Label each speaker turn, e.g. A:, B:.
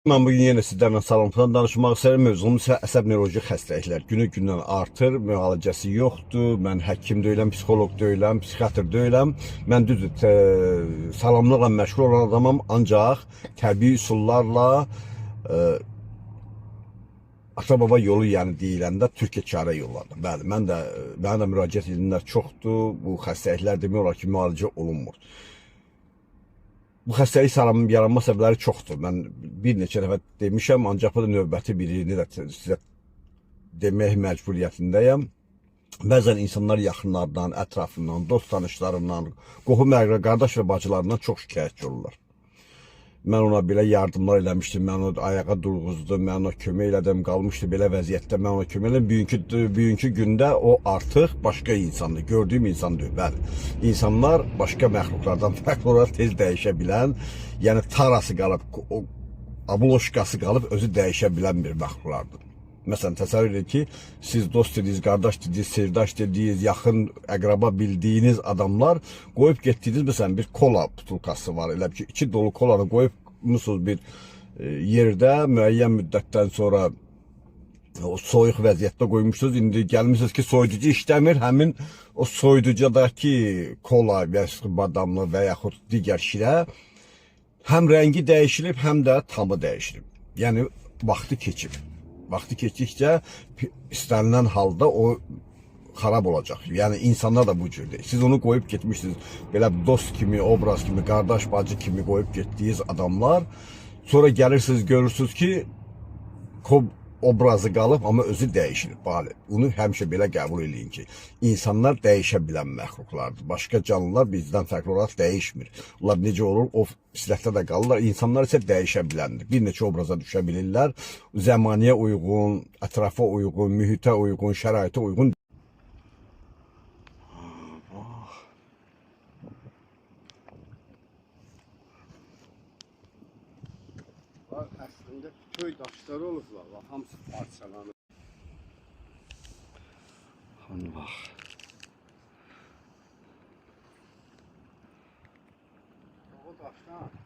A: Mən bugün yenə sizlərlə sağlamlıqdan danışmaq istəyirəm. Mövzumuz isə əsəb nevroloji xəstəliklər. Günü-gündən artır, müalicəsi yoxdur. Mən həkim deyiləm, psixoloq deyiləm, psixiatr deyiləm. Mən düzdür, sağlamlıqla məşğul olan adamam, ancaq təbii üsullarla ata-baba yolu, yəni deyiləndə Türkiyə çarə yollardır. Bəli, mənə də müraciət edənlər çoxdur. Bu xəstəliklər demək olar ki, müalicə olunmur. Bu xəstəlik yaranma səbəbləri çoxdur. Mən bir neçə dəfə demişəm, ancaq bu da növbəti birini də sizə demək məcburiyyətindəyəm. Bəzən insanlar yaxınlardan, ətrafından, dost tanışlarından, qohum qardaş və bacılarından çox şikayətçi olurlar. Mən ona belə yardımlar eləmişdim, mən onu ayağa durğuzdum, mən ona kömək elədim, qalmışdı belə vəziyyətdə, mən ona kömək elədim. Bugünkü gündə o artıq başqa insandır, gördüyüm insan deyil. Bəli, insanlar başqa məxluqlardan fərqli olaraq tez dəyişə bilən, yəni tarası qalıb, abuloşkası qalıb özü dəyişə bilən bir məxluqlardır. Məsələn, təsəvvür edin ki, siz dost dediniz, qardaş dediniz, sirdaş dediniz, yaxın əqraba bildiyiniz adamlar qoyub getdiniz, məsələn, bir kola butulkası var, elə ki, içi dolu kolanı qoyubmusunuz bir yerdə, müəyyən müddətdən sonra o soyuq vəziyyətdə qoymuşsunuz, indi gəlmişsiniz ki, soyuducu işləmir, həmin o soyuducudakı kola, badamlı və yaxud digər şirə həm rəngi dəyişilib, həm də tamı dəyişilib. Yəni, vaxtı keçib. Vaxtı keçdikcə istənilən halda o xarab olacaq. Yəni insanlar da bu cürdür. Siz onu qoyub getmişsiniz. Belə dost kimi, obraz kimi, qardaş, bacı kimi qoyub getdiyiniz adamlar. Sonra gəlirsiniz, görürsünüz ki, obrazı qalıb, amma özü dəyişir. Bəli, bunu həmişə belə qəbul edin ki, insanlar dəyişə bilən məxluqlardır. Başqa canlılar bizdən fərqli olaraq dəyişmir. Onlar necə olur, o silətdə də qalırlar. İnsanlar isə dəyişə biləndir. Bir neçə obraza düşə bilirlər. Zəmaniyə uyğun, ətrafa uyğun, mühitə uyğun, şəraitə uyğun. Əslində köy daşları olublar, hamısı parçalanıb. Bax. O daşdan